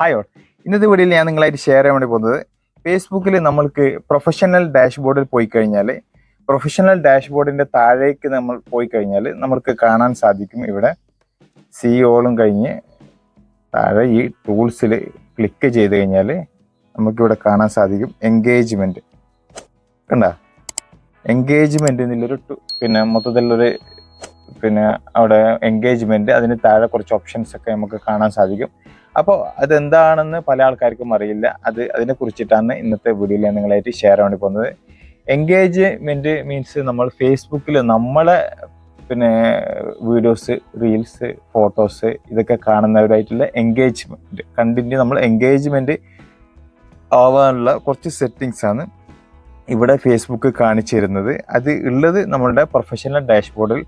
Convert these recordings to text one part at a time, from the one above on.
Hi all, ഇന്നത്തെ വീഡിയോയിൽ ഞാൻ നിങ്ങളായിട്ട് ഷെയർ ചെയ്യാൻ വേണ്ടി പോകുന്നത് ഫേസ്ബുക്കിൽ നമ്മൾക്ക് പ്രൊഫഷണൽ ഡാഷ്ബോർഡിൽ പോയി കഴിഞ്ഞാൽ പ്രൊഫഷണൽ ഡാഷ്ബോർഡിൻ്റെ താഴേക്ക് നമ്മൾ പോയി കഴിഞ്ഞാൽ നമുക്ക് കാണാൻ സാധിക്കും. ഇവിടെ സിഇഒളും കഴിഞ്ഞ് താഴെ ഈ ടൂൾസിൽ ക്ലിക്ക് ചെയ്ത് കഴിഞ്ഞാൽ നമുക്കിവിടെ കാണാൻ സാധിക്കും എൻഗേജ്മെൻറ്റ്. കണ്ട എൻഗേജ്മെൻറ്റ് എന്നുള്ളൊരു മൊത്തത്തിലുള്ളൊരു അവിടെ എൻഗേജ്മെൻറ്റ്, അതിന് താഴെ കുറച്ച് ഓപ്ഷൻസ് ഒക്കെ നമുക്ക് കാണാൻ സാധിക്കും. അപ്പോൾ അതെന്താണെന്ന് പല ആൾക്കാർക്കും അറിയില്ല. അതിനെ കുറിച്ചിട്ടാണ് ഇന്നത്തെ വീഡിയോയിൽ ഞാൻ നിങ്ങളായിട്ട് ഷെയർ ചെയ്യാൻ വേണ്ടി പോകുന്നത്. എൻഗേജ്മെൻറ്റ് മീൻസ് നമ്മൾ ഫേസ്ബുക്കിൽ നമ്മളെ വീഡിയോസ്, റീൽസ്, ഫോട്ടോസ് ഇതൊക്കെ കാണുന്നവരായിട്ടുള്ള എൻഗേജ്മെൻറ്റ്, കണ്ടിന്യൂ നമ്മൾ എൻഗേജ്മെൻറ്റ് ആവാനുള്ള കുറച്ച് സെറ്റിങ്സ് ആണ് ഇവിടെ ഫേസ്ബുക്ക് കാണിച്ചു തരുന്നത്. അത് ഉള്ളത് നമ്മളുടെ പ്രൊഫഷണൽ ഡാഷ്ബോർഡിൽ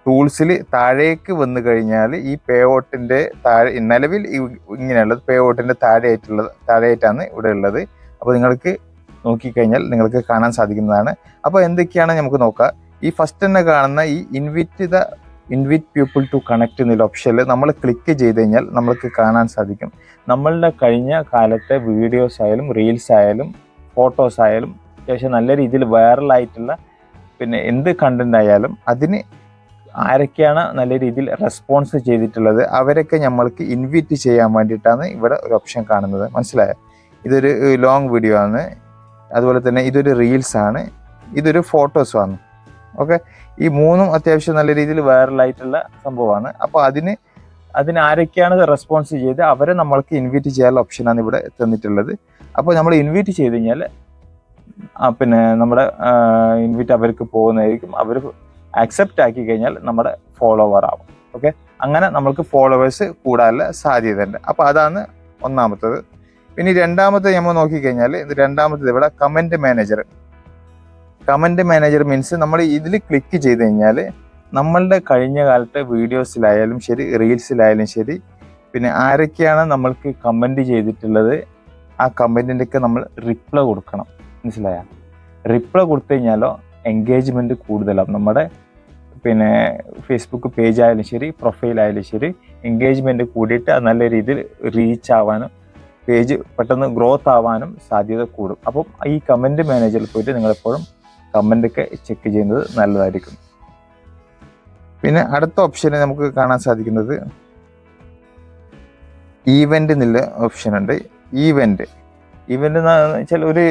ടൂൾസിൽ താഴേക്ക് വന്നു കഴിഞ്ഞാൽ ഈ പേ ഔട്ടിൻ്റെ താഴെ നിലവിൽ ഇങ്ങനെയുള്ളത് പേ ഔട്ടിൻ്റെ താഴെയായിട്ടാണ് ഇവിടെ ഉള്ളത്. അപ്പോൾ നിങ്ങൾക്ക് നോക്കിക്കഴിഞ്ഞാൽ നിങ്ങൾക്ക് കാണാൻ സാധിക്കുന്നതാണ്. അപ്പോൾ എന്തൊക്കെയാണ് നമുക്ക് നോക്കാം. ഈ ഫസ്റ്റ് തന്നെ കാണുന്ന ഈ ഇൻവിറ്റ് പീപ്പിൾ ടു കണക്ട് എന്നുള്ള ഓപ്ഷനിൽ നമ്മൾ ക്ലിക്ക് ചെയ്ത് കഴിഞ്ഞാൽ നമ്മൾക്ക് കാണാൻ സാധിക്കും നമ്മളുടെ കഴിഞ്ഞ കാലത്തെ വീഡിയോസ് ആയാലും റീൽസ് ആയാലും ഫോട്ടോസ് ആയാലും അത്യാവശ്യം നല്ല രീതിയിൽ വൈറലായിട്ടുള്ള എന്ത് കണ്ടന്റ് ആയാലും അതിന് ആരൊക്കെയാണ് നല്ല രീതിയിൽ റെസ്പോൺസ് ചെയ്തിട്ടുള്ളത് അവരൊക്കെ നമ്മൾക്ക് ഇൻവൈറ്റ് ചെയ്യാൻ വേണ്ടിയിട്ടാണ് ഇവിടെ ഒരു ഓപ്ഷൻ കാണുന്നത്. മനസ്സിലായോ? ഇതൊരു ലോങ് വീഡിയോ ആണ്, അതുപോലെ തന്നെ ഇതൊരു റീൽസ് ആണ്, ഇതൊരു ഫോട്ടോസും ആണ്. ഓക്കെ, ഈ മൂന്നും അത്യാവശ്യം നല്ല രീതിയിൽ വൈറലായിട്ടുള്ള സംഭവമാണ്. അപ്പോൾ അതിന് ആരൊക്കെയാണ് റെസ്പോൺസ് ചെയ്ത് അവരെ നമ്മൾക്ക് ഇൻവൈറ്റ് ചെയ്യാനുള്ള ഓപ്ഷനാണ് ഇവിടെ തന്നിട്ടുള്ളത്. അപ്പോൾ നമ്മൾ ഇൻവൈറ്റ് ചെയ്ത് കഴിഞ്ഞാൽ നമ്മുടെ ഇൻവൈറ്റ് അവർക്ക് പോകുന്നതായിരിക്കും. അവർ ആക്സെപ്റ്റ് ആക്കി കഴിഞ്ഞാൽ നമ്മുടെ ഫോളോവർ ആവും. ഓക്കെ, അങ്ങനെ നമ്മൾക്ക് ഫോളോവേഴ്സ് കൂടാനുള്ള സാധ്യതയുണ്ട്. അപ്പോൾ അതാണ് ഒന്നാമത്തത്. പിന്നെ രണ്ടാമത്തെ നമ്മൾ നോക്കിക്കഴിഞ്ഞാൽ രണ്ടാമത്തത് ഇവിടെ കമൻറ്റ് മാനേജർ മീൻസ് നമ്മൾ ഇതിൽ ക്ലിക്ക് ചെയ്ത് കഴിഞ്ഞാൽ നമ്മളുടെ കഴിഞ്ഞ കാലത്തെ വീഡിയോസിലായാലും ശരി റീൽസിലായാലും ശരി ആരൊക്കെയാണ് നമ്മൾക്ക് കമൻറ്റ് ചെയ്തിട്ടുള്ളത് ആ കമൻറ്റിൻ്റെയൊക്കെ നമ്മൾ റിപ്ലൈ കൊടുക്കണം. മനസ്സിലായ? റിപ്ലൈ കൊടുത്തു കഴിഞ്ഞാലോ എൻഗേജ്മെൻറ്റ് കൂടുതലാവും. നമ്മുടെ ഫേസ്ബുക്ക് പേജ് ആയാലും ശരി പ്രൊഫൈലായാലും ശരി എൻഗേജ്മെൻറ്റ് കൂടിയിട്ട് നല്ല രീതിയിൽ റീച്ച് ആവാനും പേജ് പെട്ടെന്ന് ഗ്രോത്ത് ആവാനും സാധ്യത കൂടും. അപ്പം ഈ കമൻറ്റ് മാനേജറിൽ പോയിട്ട് നിങ്ങളെപ്പോഴും കമൻ്റൊക്കെ ചെക്ക് ചെയ്യുന്നത് നല്ലതായിരിക്കും. പിന്നെ അടുത്ത ഓപ്ഷന് നമുക്ക് കാണാൻ സാധിക്കുന്നത് ഈവൻ്റ് എന്നുള്ള ഓപ്ഷൻ ഉണ്ട്. ഈവൻ്റ് എന്ന് വെച്ചാൽ ഒരു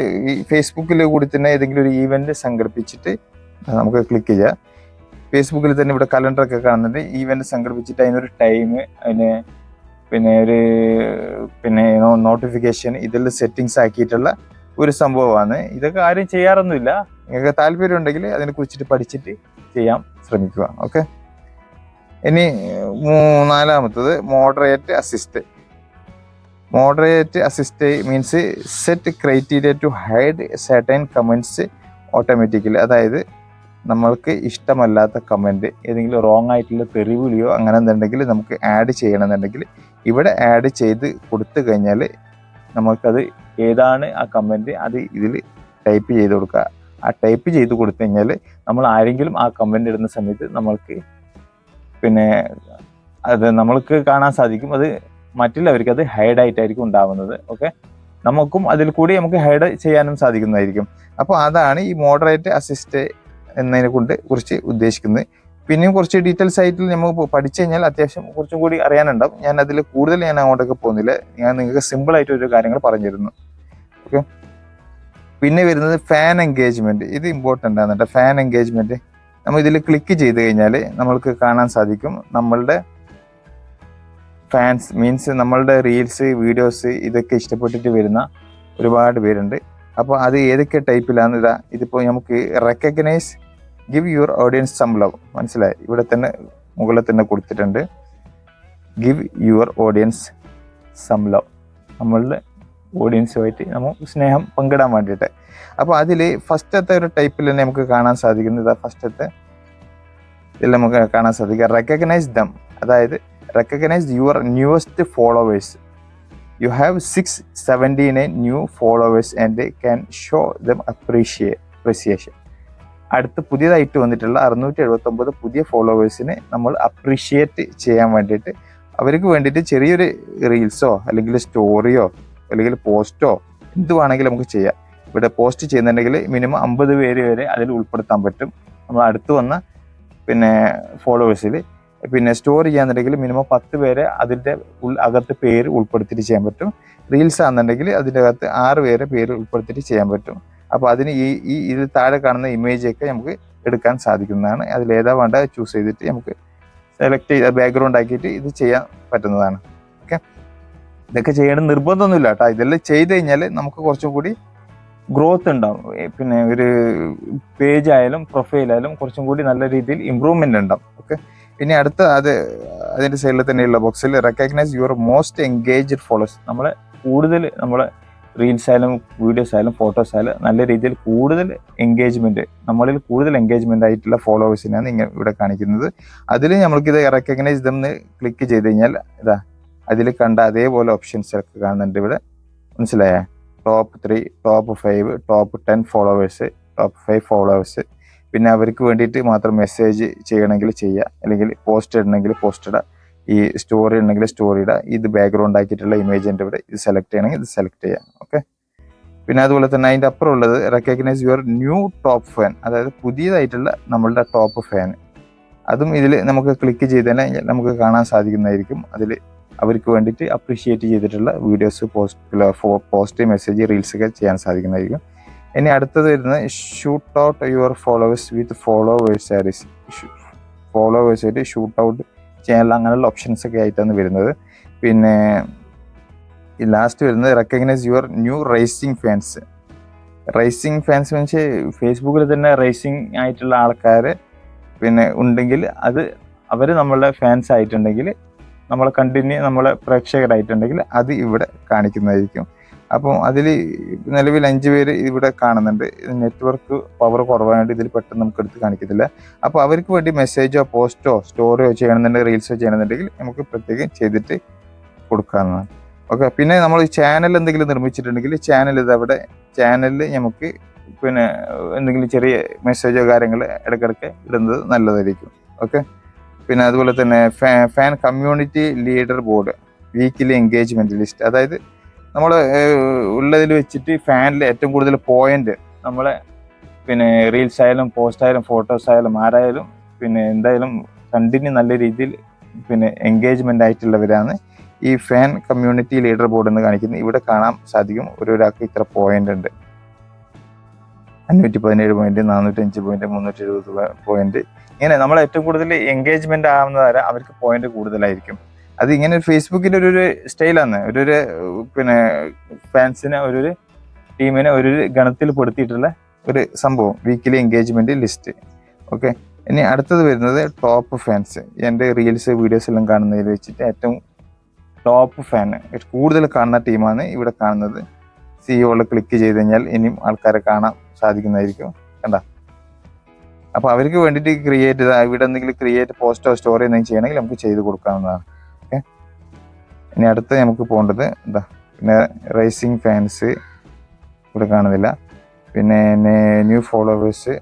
ഫേസ്ബുക്കിൽ കൂടി തന്നെ ഏതെങ്കിലും ഒരു ഈവൻ്റ് സംഘടിപ്പിച്ചിട്ട് നമുക്ക് ക്ലിക്ക് ചെയ്യാം. ഫേസ്ബുക്കിൽ തന്നെ ഇവിടെ കലണ്ടറൊക്കെ കാണുന്നുണ്ട്. ഈവൻ്റ് സംഘടിപ്പിച്ചിട്ട് അതിനൊരു ടൈം, അതിന് ഒരു നോട്ടിഫിക്കേഷൻ ഇതെല്ലാം സെറ്റിങ്സ് ആക്കിയിട്ടുള്ള ഒരു സംഭവമാണ്. ഇതൊക്കെ ആരും ചെയ്യാറൊന്നുമില്ല. നിങ്ങൾക്ക് താല്പര്യം ഉണ്ടെങ്കിൽ അതിനെ കുറിച്ചിട്ട് പഠിച്ചിട്ട് ചെയ്യാൻ ശ്രമിക്കുക. ഓക്കെ, ഇനി നാലാമത്തത് moderate assist means set criteria to hide certain comments automatically. അതായത് നമ്മൾക്ക് ഇഷ്ടമല്ലാത്ത കമൻറ്റ്, ഏതെങ്കിലും റോങ് ആയിട്ടുള്ള തെറിവിളിയോ അങ്ങനെ എന്തുണ്ടെങ്കിൽ നമുക്ക് ആഡ് ചെയ്യണമെന്നുണ്ടെങ്കിൽ ഇവിടെ ആഡ് ചെയ്ത് കൊടുത്തു കഴിഞ്ഞാൽ നമുക്കത് ഏതാണ് ആ കമൻറ്റ് അത് ഇതിൽ ടൈപ്പ് ചെയ്ത് കൊടുക്കുക. ആ ടൈപ്പ് ചെയ്ത് കൊടുത്തു കഴിഞ്ഞാൽ നമ്മൾ ആരെങ്കിലും ആ കമൻറ്റ് ഇടുന്ന സമയത്ത് നമ്മൾക്ക് അത് നമ്മൾക്ക് കാണാൻ സാധിക്കും. അത് മറ്റുള്ളവർക്ക് അത് ഹൈഡായിട്ടായിരിക്കും ഉണ്ടാവുന്നത്. ഓക്കെ, നമുക്കും അതിൽ കൂടി നമുക്ക് ഹൈഡ് ചെയ്യാനും സാധിക്കുന്നതായിരിക്കും. അപ്പോൾ അതാണ് ഈ മോഡറേറ്റ് അസിസ്റ്റ് എന്നതിനെ കൊണ്ട് കുറിച്ച് ഉദ്ദേശിക്കുന്നത്. പിന്നെയും കുറച്ച് ഡീറ്റെയിൽസ് ആയിട്ട് നമുക്ക് പഠിച്ചു കഴിഞ്ഞാൽ അത്യാവശ്യം കുറച്ചും കൂടി അറിയാനുണ്ടാവും. ഞാൻ അതിൽ കൂടുതൽ അങ്ങോട്ടൊക്കെ പോകുന്നില്ല. ഞാൻ നിങ്ങൾക്ക് സിമ്പിളായിട്ട് ഒരു കാര്യങ്ങൾ പറഞ്ഞു തരുന്നു. ഓക്കെ, പിന്നെ വരുന്നത് ഫാൻ എൻഗേജ്മെൻറ്റ്. ഇത് ഇമ്പോർട്ടൻ്റ് ആണ് കേട്ടോ. ഫാൻ എൻഗേജ്മെൻറ്റ് നമ്മൾ ഇതിൽ ക്ലിക്ക് ചെയ്ത് കഴിഞ്ഞാൽ നമ്മൾക്ക് കാണാൻ സാധിക്കും നമ്മളുടെ ഫാൻസ് മീൻസ് നമ്മളുടെ റീൽസ് വീഡിയോസ് ഇതൊക്കെ ഇഷ്ടപ്പെട്ടിട്ട് വരുന്ന ഒരുപാട് പേരുണ്ട്. അപ്പോൾ അത് ഏതൊക്കെ ടൈപ്പിലാണ് ഇതിപ്പോൾ നമുക്ക് recognise give your audience some love. മനസ്സിലായി? ഇവിടെ തന്നെ മുകളിൽ തന്നെ കൊടുത്തിട്ടുണ്ട് give your audience some love. നമ്മളുടെ ഓഡിയൻസുമായിട്ട് നമുക്ക് സ്നേഹം പങ്കിടാൻ വേണ്ടിയിട്ട്. അപ്പോൾ അതിൽ ഫസ്റ്റത്തെ ഒരു ടൈപ്പിൽ തന്നെ നമുക്ക് കാണാൻ സാധിക്കുന്നത് ഫസ്റ്റത്തെ ഇതിൽ നമുക്ക് കാണാൻ സാധിക്കുക റെക്കഗ്നൈസ് ദം. അതായത് recognize your newest followers. You have 679 new followers and can show them appreciation. അടുത്ത് പുതിയതായിട്ട് വന്നിട്ടുള്ള 679 പുതിയ ഫോളോവേഴ്സിനെ നമ്മൾ അപ്രീഷിയേറ്റ് ചെയ്യാൻ വേണ്ടിയിട്ട് അവർക്ക് വേണ്ടിയിട്ട് ചെറിയൊരു റീൽസോ അല്ലെങ്കിൽ സ്റ്റോറിയോ അല്ലെങ്കിൽ പോസ്റ്റോ എന്ത് വേണമെങ്കിലും നമുക്ക് ചെയ്യാം. ഇവിടെ പോസ്റ്റ് ചെയ്യുന്നുണ്ടെങ്കിൽ മിനിമം 50 പേര് വരെ അതിൽ ഉൾപ്പെടുത്താൻ പറ്റും നമ്മൾ അടുത്ത് വന്ന പിന്നെ ഫോളോവേഴ്സിൽ. പിന്നെ സ്റ്റോറി ചെയ്യാന്നുണ്ടെങ്കിൽ മിനിമം 10 പേരെ അതിൻ്റെ അകത്ത് പേര് ഉൾപ്പെടുത്തിയിട്ട് ചെയ്യാൻ പറ്റും. റീൽസ് ആണെന്നുണ്ടെങ്കിൽ അതിൻ്റെ അകത്ത് 6 പേരെ പേര് ഉൾപ്പെടുത്തിയിട്ട് ചെയ്യാൻ പറ്റും. അപ്പോൾ അതിന് ഈ ഇതിൽ താഴെ കാണുന്ന ഇമേജൊക്കെ നമുക്ക് എടുക്കാൻ സാധിക്കുന്നതാണ്. അതിലേതാ വേണ്ട ചൂസ് ചെയ്തിട്ട് നമുക്ക് സെലക്ട് ചെയ്ത് ബാക്ക്ഗ്രൗണ്ട് ആക്കിയിട്ട് ഇത് ചെയ്യാൻ പറ്റുന്നതാണ്. ഓക്കെ, ഇതൊക്കെ ചെയ്യണം നിർബന്ധമൊന്നുമില്ല കേട്ടോ. ഇതെല്ലാം ചെയ്ത് കഴിഞ്ഞാൽ നമുക്ക് കുറച്ചും കൂടി ഗ്രോത്ത് ഉണ്ടാവും. പിന്നെ ഒരു പേജ് ആയാലും പ്രൊഫൈലായാലും കുറച്ചും കൂടി നല്ല രീതിയിൽ ഇമ്പ്രൂവ്മെന്റ് ഉണ്ടാവും. ഓക്കെ, പിന്നെ അടുത്ത അതിൻ്റെ സൈഡിൽ തന്നെയുള്ള ബോക്സിൽ recognise your most engaged followers. നമ്മളെ കൂടുതൽ നമ്മളെ റീൽസ് ആയാലും വീഡിയോസ് ആയാലും ഫോട്ടോസ് ആയാലും നല്ല രീതിയിൽ കൂടുതൽ എൻഗേജ്മെന്റ്, നമ്മളിൽ കൂടുതൽ എൻഗേജ്മെന്റ് ആയിട്ടുള്ള ഫോളോവേഴ്സിനാണ് ഇവിടെ കാണിക്കുന്നത്. അതിൽ നമ്മൾക്കിത് റെക്കഗ്നൈസ് ഇതെന്ന് ക്ലിക്ക് ചെയ്ത് കഴിഞ്ഞാൽ ഇതാ അതിൽ കണ്ട അതേപോലെ ഓപ്ഷൻസ് ഒക്കെ കാണുന്നുണ്ട് ഇവിടെ. മനസ്സിലായേ? Top 3, top 5, top 10 followers, top 5 followers. പിന്നെ അവർക്ക് വേണ്ടിയിട്ട് മാത്രം മെസ്സേജ് ചെയ്യണമെങ്കിൽ ചെയ്യുക, അല്ലെങ്കിൽ പോസ്റ്റ് ഇടണമെങ്കിൽ പോസ്റ്റ് ഇടുക, ഈ സ്റ്റോറി ഉണ്ടെങ്കിൽ സ്റ്റോറി ഇടുക. ഇത് ബാക്ക്ഗ്രൗണ്ട് ആക്കിയിട്ടുള്ള ഇമേജിൻ്റെ ഇവിടെ ഇത് സെലക്ട് ചെയ്യണമെങ്കിൽ ഇത് സെലക്ട് ചെയ്യാം. ഓക്കെ, പിന്നെ അതുപോലെ തന്നെ അതിൻ്റെ അപ്പുറം ഉള്ളത് recognise your new top fan, അതായത് പുതിയതായിട്ടുള്ള നമ്മളുടെ ടോപ്പ് ഫാൻ. അതും ഇതിൽ നമുക്ക് ക്ലിക്ക് ചെയ്ത് തന്നെ നമുക്ക് കാണാൻ സാധിക്കുന്നതായിരിക്കും. അതിൽ അവർക്ക് വേണ്ടിയിട്ട് അപ്രീഷിയേറ്റ് ചെയ്തിട്ടുള്ള വീഡിയോസ്, പോസ്റ്റ് മെസ്സേജ്, റീൽസ് ഒക്കെ ചെയ്യാൻ സാധിക്കുന്നതായിരിക്കും. ഇനി അടുത്തത് വരുന്നത് shout out your followers with followers ആരീസ്. ഫോളോവേഴ്സായിട്ട് ഷൂട്ട് ഔട്ട് ചെയ്യാനുള്ള അങ്ങനെയുള്ള ഓപ്ഷൻസ് ഒക്കെ ആയിട്ടാണ് വരുന്നത്. പിന്നെ ലാസ്റ്റ് വരുന്നത് recognise your new rising fans. Rising fans means ഫേസ്ബുക്കിൽ തന്നെ റേസിംഗ് ആയിട്ടുള്ള ആൾക്കാർ പിന്നെ ഉണ്ടെങ്കിൽ അത് അവർ നമ്മളുടെ ഫാൻസ് ആയിട്ടുണ്ടെങ്കിൽ, നമ്മളെ കണ്ടിന്യൂ നമ്മളെ പ്രേക്ഷകരായിട്ടുണ്ടെങ്കിൽ അത് ഇവിടെ കാണിക്കുന്നതായിരിക്കും. അപ്പം അതിൽ നിലവിൽ 5 പേര് ഇവിടെ കാണുന്നുണ്ട്. നെറ്റ്വർക്ക് പവർ കുറവായതുകൊണ്ട് ഇതിൽ പെട്ടെന്ന് നമുക്ക് എടുത്ത് കാണിക്കത്തില്ല. അപ്പോൾ അവർക്ക് വേണ്ടി മെസ്സേജോ പോസ്റ്റോ സ്റ്റോറിയോ ചെയ്യണമെന്നുണ്ടെങ്കിൽ, റീൽസോ ചെയ്യണമെന്നുണ്ടെങ്കിൽ നമുക്ക് പ്രത്യേകം ചെയ്തിട്ട് കൊടുക്കാവുന്നതാണ്. ഓക്കെ, പിന്നെ നമ്മൾ ചാനൽ എന്തെങ്കിലും നിർമ്മിച്ചിട്ടുണ്ടെങ്കിൽ ചാനൽ ഇതവിടെ ചാനലിൽ നമുക്ക് പിന്നെ എന്തെങ്കിലും ചെറിയ മെസ്സേജോ കാര്യങ്ങൾ ഇടയ്ക്കിടയ്ക്ക് ഇടുന്നത് നല്ലതായിരിക്കും. ഓക്കെ, പിന്നെ അതുപോലെ തന്നെ fan community leader board, weekly engagement list. അതായത് നമ്മൾ ഉള്ളതിൽ വെച്ചിട്ട് ഫാനിൽ ഏറ്റവും കൂടുതൽ പോയിന്റ് നമ്മളെ പിന്നെ റീൽസ് ആയാലും പോസ്റ്റ് ആയാലും ഫോട്ടോസ് ആയാലും ആരായാലും പിന്നെ എന്തായാലും കണ്ടിന്യൂ നല്ല രീതിയിൽ പിന്നെ എൻഗേജ്മെന്റ് ആയിട്ടുള്ളവരാണ് ഈ ഫാൻ കമ്മ്യൂണിറ്റി ലീഡർ ബോർഡ് എന്ന് കാണിക്കുന്നത്. ഇവിടെ കാണാൻ സാധിക്കും ഒരാൾക്ക് ഇത്ര പോയിന്റ് ഉണ്ട്, 517 പോയിന്റ്, 405 പോയിന്റ്, 370 പോയിന്റ്. ഇങ്ങനെ നമ്മൾ ഏറ്റവും കൂടുതൽ എൻഗേജ്മെന്റ് ആവുന്നവരെ അവർക്ക് പോയിന്റ് കൂടുതലായിരിക്കും. അത് ഇങ്ങനെ ഒരു ഫേസ്ബുക്കിന്റെ ഒരു സ്റ്റൈലാണ്. ഒരു പിന്നെ ഫാൻസിനെ ഒരു ടീമിനെ ഒരു ഗണത്തിൽ പെടുത്തിയിട്ടുള്ള ഒരു സംഭവം, വീക്കിലി എൻഗേജ്മെന്റ് ലിസ്റ്റ്. ഓക്കെ, ഇനി അടുത്തത് വരുന്നത് ടോപ്പ് ഫാൻസ്. എൻ്റെ റീൽസ് വീഡിയോസ് എല്ലാം കാണുന്നതിൽ വെച്ചിട്ട് ഏറ്റവും ടോപ്പ് ഫാൻ കൂടുതൽ കാണുന്ന ടീമാണ് ഇവിടെ കാണുന്നത്. സിഇഒയിൽ ക്ലിക്ക് ചെയ്ത് കഴിഞ്ഞാൽ ഇനിയും ആൾക്കാരെ കാണാൻ സാധിക്കുന്നതായിരിക്കും. കണ്ട, അപ്പോൾ അവർക്ക് വേണ്ടിയിട്ട് ക്രിയേറ്റ് ഇവിടെ എന്തെങ്കിലും ക്രിയേറ്റ് പോസ്റ്റോ സ്റ്റോറി എന്തെങ്കിലും ചെയ്യണമെങ്കിൽ നമുക്ക് ചെയ്ത് കൊടുക്കാവുന്നതാണ്. ഓക്കെ, ഇനി അടുത്ത് നമുക്ക് പോകേണ്ടത് എന്താ, പിന്നെ റേസിംഗ് ഫാൻസ് ഇവിടെ കാണുന്നില്ല. പിന്നെ ന്യൂ ഫോളോവേഴ്സ്,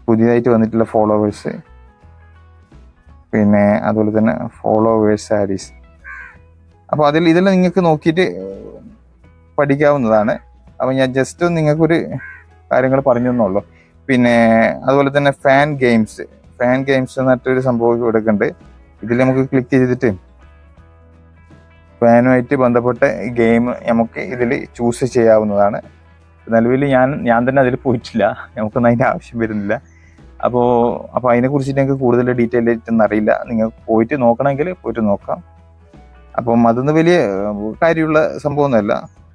പുതിയതായിട്ട് വന്നിട്ടുള്ള ഫോളോവേഴ്സ്, പിന്നെ അതുപോലെ തന്നെ ഫോളോവേഴ്സ് ആരീസ്. അപ്പോൾ ഇതെല്ലാം നിങ്ങൾക്ക് നോക്കിയിട്ട് പഠിക്കാവുന്നതാണ്. അപ്പോൾ ഞാൻ ജസ്റ്റ് നിങ്ങൾക്കൊരു കാര്യങ്ങൾ പറഞ്ഞു തന്നുള്ളൂ. പിന്നെ അതുപോലെ തന്നെ ഫാൻ ഗെയിംസ് എന്നിട്ടൊരു സംഭവം ഇവിടെ ഉണ്ട്. ഇതിൽ നമുക്ക് ക്ലിക്ക് ചെയ്തിട്ട് ഫാനുമായിട്ട് ബന്ധപ്പെട്ട ഗെയിം നമുക്ക് ഇതിൽ ചൂസ് ചെയ്യാവുന്നതാണ്. നിലവിൽ ഞാൻ തന്നെ അതിൽ പോയിട്ടില്ല, നമുക്കൊന്നും അതിൻ്റെ ആവശ്യം വരുന്നില്ല. അപ്പോൾ അതിനെക്കുറിച്ചിട്ട് എനിക്ക് കൂടുതൽ ഡീറ്റെയിൽ ആയിട്ടൊന്നും അറിയില്ല. നിങ്ങൾക്ക് പോയിട്ട് നോക്കണമെങ്കിൽ പോയിട്ട് നോക്കാം. അപ്പം അതൊന്നും വലിയ കാര്യമുള്ള സംഭവമൊന്നുമല്ല,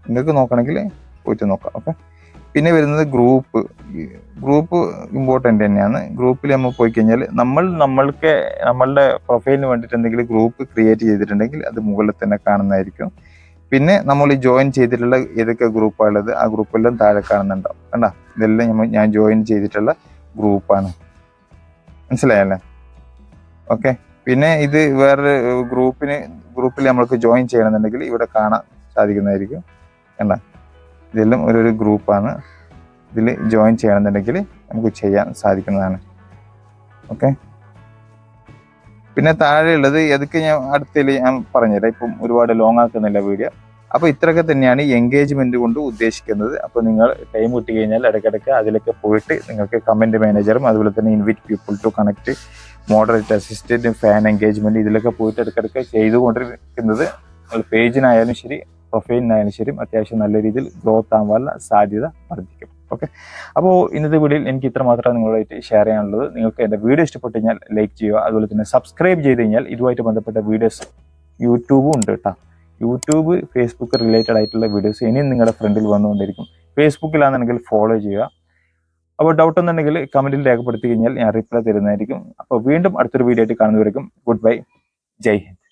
നിങ്ങൾക്ക് നോക്കണമെങ്കിൽ പോയിട്ട് നോക്കാം. ഓക്കെ, പിന്നെ വരുന്നത് ഗ്രൂപ്പ് ഇമ്പോർട്ടൻ്റ് തന്നെയാണ്. ഗ്രൂപ്പിൽ നമ്മൾ പോയി കഴിഞ്ഞാൽ നമ്മളുടെ പ്രൊഫൈലിന് വേണ്ടിയിട്ട് എന്തെങ്കിലും ഗ്രൂപ്പ് ക്രിയേറ്റ് ചെയ്തിട്ടുണ്ടെങ്കിൽ അത് മുകളിൽ തന്നെ കാണുന്നതായിരിക്കും. പിന്നെ നമ്മൾ ജോയിൻ ചെയ്തിട്ടുള്ള ഏതൊക്കെ ഗ്രൂപ്പാണുള്ളത് ആ ഗ്രൂപ്പെല്ലാം താഴെ കാണുന്നുണ്ടാവും. കണ്ട, ഇതെല്ലാം ഞാൻ ജോയിൻ ചെയ്തിട്ടുള്ള ഗ്രൂപ്പാണ്. മനസ്സിലായല്ലേ? ഓക്കെ, പിന്നെ ഇത് വേറൊരു ഗ്രൂപ്പിൽ നമ്മൾക്ക് ജോയിൻ ചെയ്യണമെന്നുണ്ടെങ്കിൽ ഇവിടെ കാണാൻ സാധിക്കുന്നതായിരിക്കും. കണ്ട, ഇതെല്ലാം ഒരു ഗ്രൂപ്പാണ്. ഇതിൽ ജോയിൻ ചെയ്യണമെന്നുണ്ടെങ്കിൽ നമുക്ക് ചെയ്യാൻ സാധിക്കുന്നതാണ്. ഓക്കെ, പിന്നെ താഴെയുള്ളത് ഏതൊക്കെ ഞാൻ അടുത്തതിൽ ഞാൻ പറഞ്ഞുതരാം. ഇപ്പം ഒരുപാട് ലോങ് ആക്കുന്നില്ല വീഡിയോ. അപ്പോൾ ഇത്രയൊക്കെ തന്നെയാണ് എൻഗേജ്മെന്റ് കൊണ്ട് ഉദ്ദേശിക്കുന്നത്. അപ്പോൾ നിങ്ങൾ ടൈം കിട്ടി കഴിഞ്ഞാൽ ഇടയ്ക്കിടയ്ക്ക് അതിലൊക്കെ പോയിട്ട് നിങ്ങൾക്ക് കമന്റ് മാനേജറും അതുപോലെ തന്നെ invite people to connect, moderate assistant, fan engagement ഇതിലൊക്കെ പോയിട്ട് ഇടയ്ക്കിടയ്ക്ക് ചെയ്തുകൊണ്ടിരിക്കുന്നത് പേജിനായാലും ശരി പ്രൊഫൈലിനായാലും ശരി അത്യാവശ്യം നല്ല രീതിയിൽ ഗ്രോത്ത് ആവാനുള്ള സാധ്യത വർദ്ധിക്കും. ഓക്കെ, അപ്പോൾ ഇന്നത്തെ വീഡിയോയിൽ എനിക്ക് ഇത്ര മാത്രമാണ് നിങ്ങളുമായിട്ട് ഷെയർ ചെയ്യാനുള്ളത്. നിങ്ങൾക്ക് എൻ്റെ വീഡിയോ ഇഷ്ടപ്പെട്ടു കഴിഞ്ഞാൽ ലൈക്ക് ചെയ്യുക, അതുപോലെ തന്നെ സബ്സ്ക്രൈബ് ചെയ്ത് കഴിഞ്ഞാൽ ഇതുമായിട്ട് ബന്ധപ്പെട്ട വീഡിയോസ് യൂട്യൂബും ഉണ്ട് കേട്ടോ. യൂട്യൂബ്, ഫേസ്ബുക്ക് റിലേറ്റഡ് ആയിട്ടുള്ള വീഡിയോസ് ഇനിയും നിങ്ങളുടെ ഫ്രണ്ടിൽ വന്നുകൊണ്ടിരിക്കും. ഫേസ്ബുക്കിലാണെന്നുണ്ടെങ്കിൽ ഫോളോ ചെയ്യുക. അപ്പോൾ ഡൗട്ട് എന്നുണ്ടെങ്കിൽ കമൻറ്റിൽ രേഖപ്പെടുത്തി കഴിഞ്ഞാൽ ഞാൻ റിപ്ലൈ തരുന്നതായിരിക്കും. അപ്പോൾ വീണ്ടും അടുത്തൊരു വീഡിയോ ആയിട്ട് കാണുന്നവരേക്കും ഗുഡ് ബൈ, ജയ് ഹിന്ദ്.